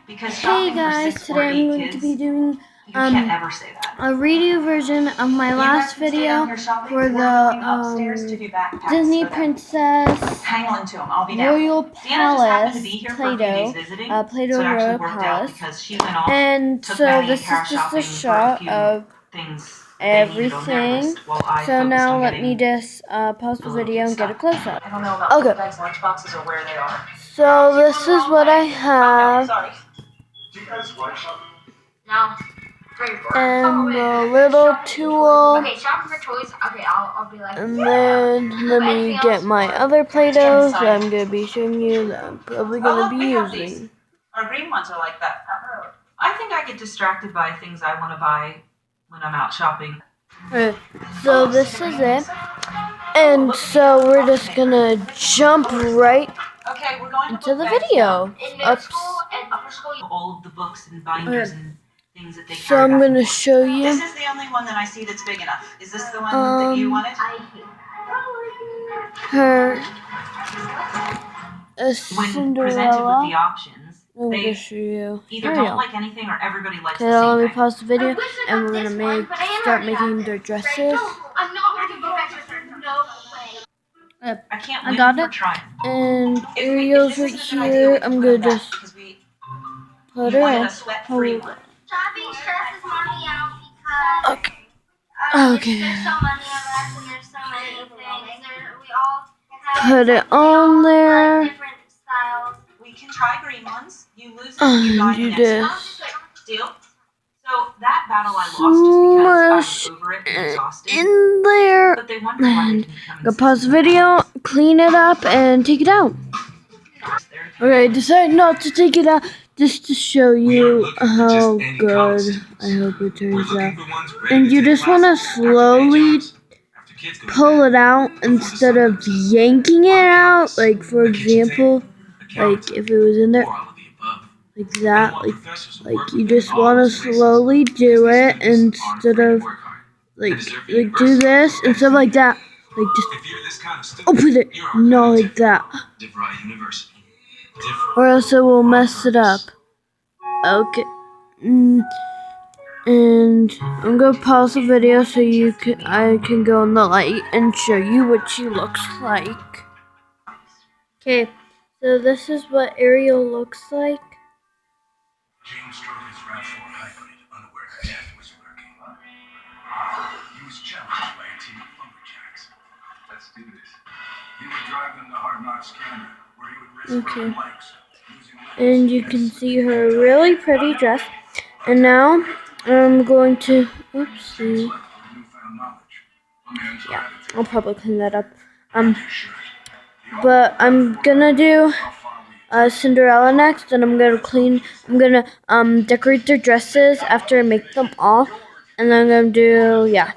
Hey guys, today I'm going to be doing a redo version of my last video for the Disney Princess Royal Palace Play-Doh Royal Palace. And so this is just a shot of everything. So now let me just pause the video and get a close-up. Okay. So this is what I have. And the little tool. Okay, shopping for toys. Okay, I'll be like. And then let me get my other Play-Dohs that I'm gonna be showing you that I'm probably gonna be using. Our green ones are like that. I think I get distracted by things I want to buy when I'm out shopping. Okay, so this is it. And so we're just gonna jump right into the video. Oops. All of the books and binders and things that they So I'm gonna show you. This is the only one that I see that's big enough. Is this the one that you wanted? Her When presented with the options, they either don't like anything or everybody likes the same. same Let me thing. pause the video and we're gonna start making their dresses. I can't I got it. And Ariel's right here. I'm gonna just put her in. Hold on. Okay. Okay. Put it on there. We can try green ones. You lose it, you buy the next one. Deal? So that battle I lost just because I was over it and exhausted. In there. But they wonder why they didn't come Go pause the video, clean it up, and take it out. Okay, decide not to take it out just to show you how good I hope it turns out. And you just want to slowly pull it out instead of yanking it out. Like, for example, like if it was in there like that, like you just want to slowly do it instead of like do this instead of like that. Like just open it, not like that, or else it will mess it up. Okay. And I'm gonna pause the video so I can go in the light and show you what she looks like. Okay, so this is what Ariel looks like. James strode his RAV4 hybrid, unaware her death was lurking. He was challenged by a team of lumberjacks. Let's do this. He would drive them to Hard Knocks Canyon, where he would risk broken legs. And you can see her really pretty dress. And now I'm going to, oopsie. Yeah, I'll probably clean that up. But I'm gonna do Cinderella next, and I'm gonna decorate their dresses after I make them all, and then I'm gonna do, yeah.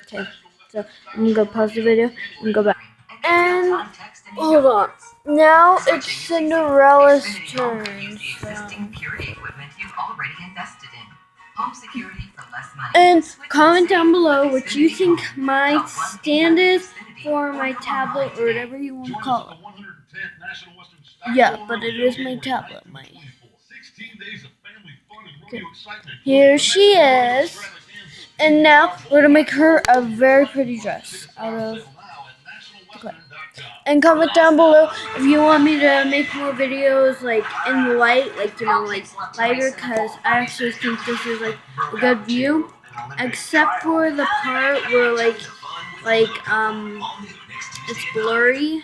Okay, so I'm gonna pause the video and go back. And hold on. Now it's Cinderella's turn. And comment down below what you think my stand is for my tablet or whatever you want to call it. Yeah, but it is my tablet. Okay. Here she is. And now we're gonna make her a very pretty dress out of the clay. And comment down below if you want me to make more videos like in the light, like like lighter, because I actually think this is like a good view. Except for the part where it's blurry.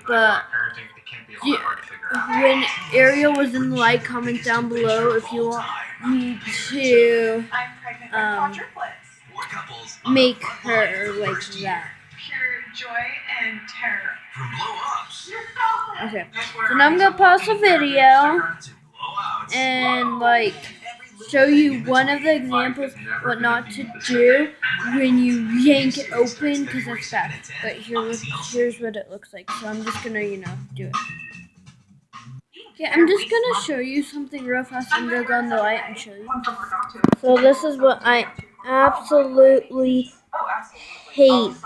But when Ariel was in the light, comment down below if you want me to make her like that. Pure joy and terror. Okay, so now I'm gonna pause the video and show you one of the examples what not to do when you yank it open, because that's bad. But here's what it looks like. So I'm just gonna do it. Yeah, I'm just gonna show you something real fast. I'm gonna go in the light and show you. So this is what I absolutely hate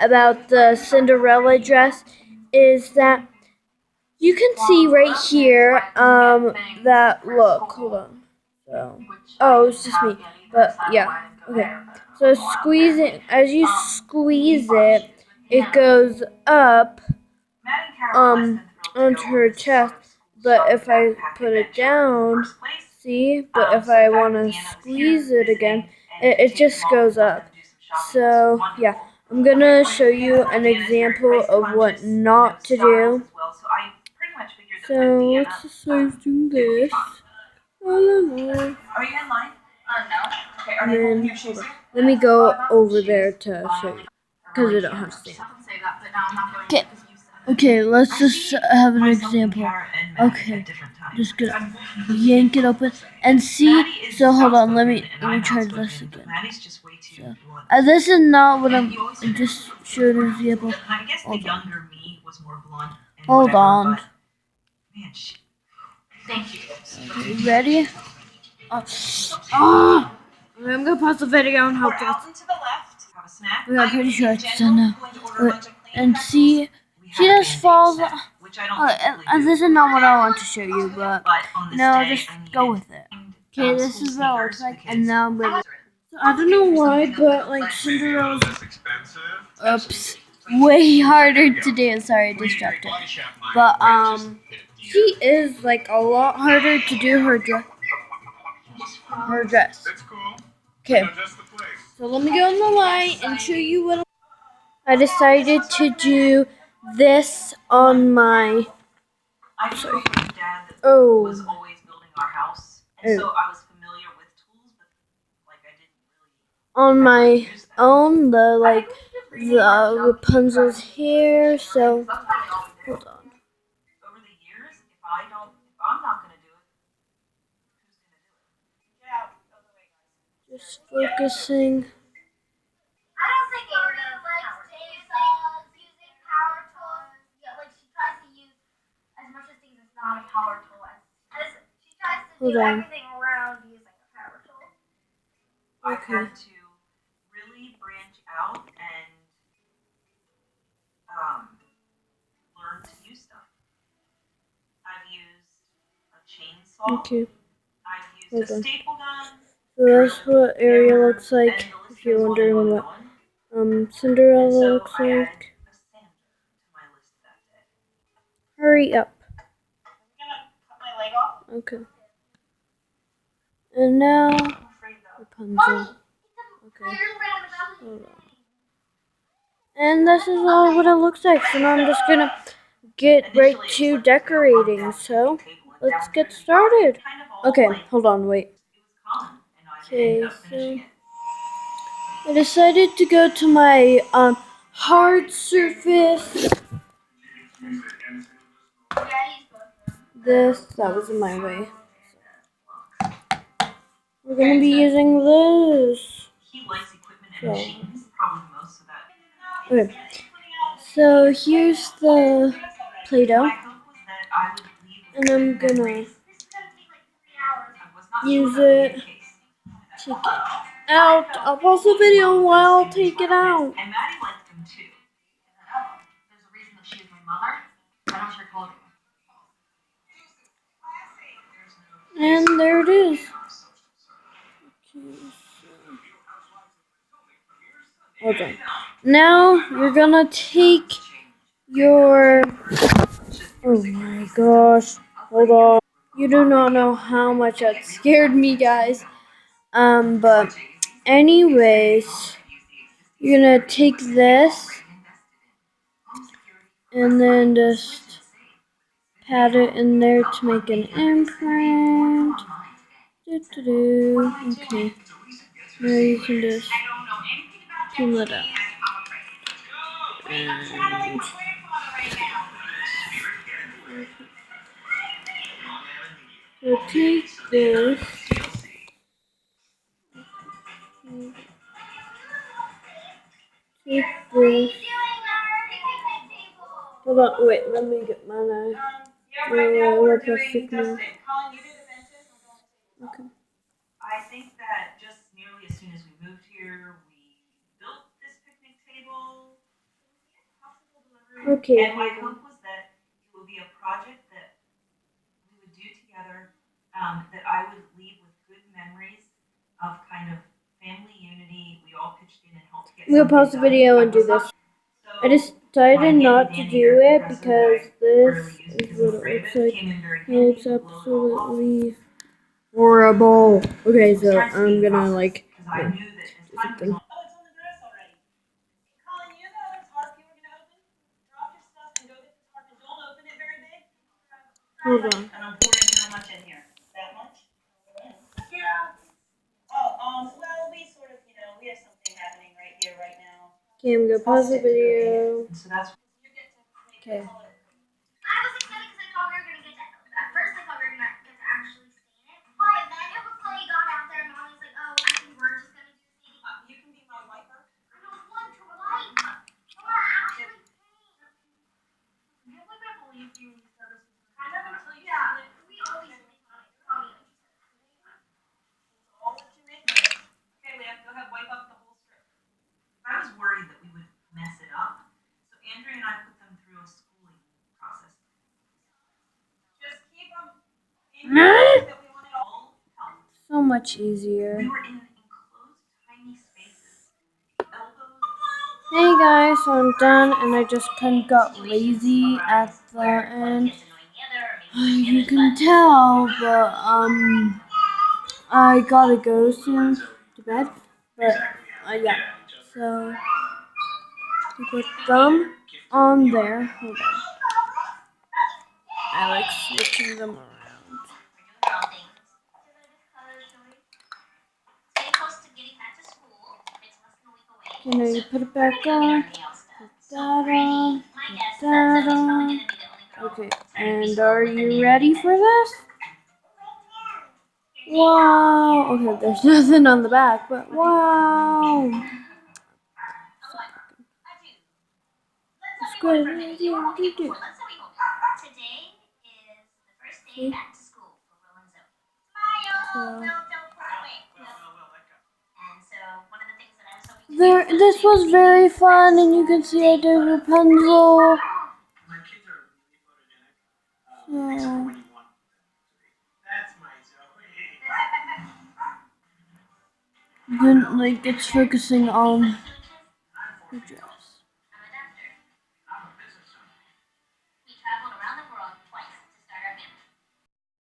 about the Cinderella dress, is that you can see right here, that, look, hold on. So, oh, it's just me. But, yeah, okay. So, squeeze it, as you squeeze it, it goes up, onto her chest. But if I put it down, see, but if I want to squeeze it again, it just goes up. So, yeah, I'm gonna show you an example of what not to do. So, let's just do this. Are you in line? No. Okay, are they holding your shoes? Let me go over there to show you, because I don't have to say it. Okay. Okay, let's just have an example. Okay, just gonna yank it open and see. So hold on, let me try this again. So, this is not what I just showed an example. Hold on. Hold on. Thank you. Okay, ready? Oh. I'm gonna pause the video and hope this. I'm pretty sure it's done now. And see, she just falls. This is not what I want to show you, but no, just go with it. Okay, this is what it looks like, and now I'm gonna. So I don't know why, but like Cinderella's. Oops, way harder to do. Sorry, distracted. But she is like a lot harder to do her dress. Her dress. Okay. So let me go on the light and show you what I decided to do this on my. Sorry. Oh. Was always building our house, and so I was familiar with tools, but like I didn't really. On my own, the Rapunzel's hair. So hold on. Over the years, if I'm not gonna do it, who's gonna do it? Get out of the way, guys. Just focusing. I don't think Ariana likes using power tools. Yeah, like she tries to use as much of things as not a power tool as she tries to do everything around using a power tool. I've had to really branch out and learn to use stuff. I've used a chainsaw. Okay. I've used a staple gun. So that's what Ariel looks like. If you're wondering what Cinderella looks like. Hurry up. Okay. And now Rapunzel. Okay. Hold on. And this is all what it looks like. So now I'm just gonna get right to decorating. So let's get started. Okay, hold on, wait. Okay, so I decided to go to my hard surface. That was in my way. We're gonna be using this. Okay. So here's the Play-Doh, and I'm gonna use it. Take it out. I'll pause the video while I'll take it out. And Maddie liked them too. There's a reason that she is my mother. I don't sure told you. And there it is. Hold on. Now you're gonna take your. Oh my gosh. Hold on. You do not know how much that scared me, guys. But anyways, you're gonna take this and then just pat it in there to make an imprint. Okay. Now you can just peel it out. And so take this. Take this. Hold on, wait, let me get my knife. My plastic knife. Okay. I think that just nearly as soon as we moved here, we built this picnic table. Okay. And my hope was that it would be a project that we would do together, that I would leave with good memories of kind of family unity. We all pitched in and helped get I'm gonna pause the video and do this. I decided not to do it because this is what it looks like. It looks absolutely horrible. Okay, so I'm gonna like do something. Oh, it's on the dress already. Colin, you know the other tarp you were gonna open? Drop your stuff and go get the tarp and don't open it very big. Hold on. And I'm pouring how much in here? That much? Yeah. Oh, well, we sort of, we have something happening right here, right now. Okay, I'm gonna pause the video. So that's you get to make Okay. the color. I was excited because I thought we were gonna get to. At first, I thought we were gonna get to actually stain it, but then it was like got out there, and Mommy's like, "Oh, I think we're just gonna do staining." You can be my wiper. I don't want to wipe. I want to actually paint. You would have believed you when you said this was Kind of until you yeah. said it. We always make money. All that you make. Okay, Leah, go ahead, wipe up the whole strip. I was worried that we would mess it up, so Andrea and I put them through a schooling process. Just keep them in that we wanted all help. So much easier. We were in enclosed tiny spaces. Elbows. Hey guys, so I'm done and I just kind of got lazy at the end. You can tell, but I gotta go soon to bed. But yeah, so you put them on there. Hold on. I like switching them around. Okay, now you put it back on. Put that on. Put that on. Okay, and are you ready for this? Wow. Okay, there's nothing on the back, but wow. It's good. Today is the first day back to school for Will and Zoe. Smile, Will, don't cry. And so one of the things that I was hoping to do. This was very fun, and you can see I did Rapunzel. My kids are really photogenic. Except for when you want them to be. That's my Zoe. Then, like, it's focusing on the dress.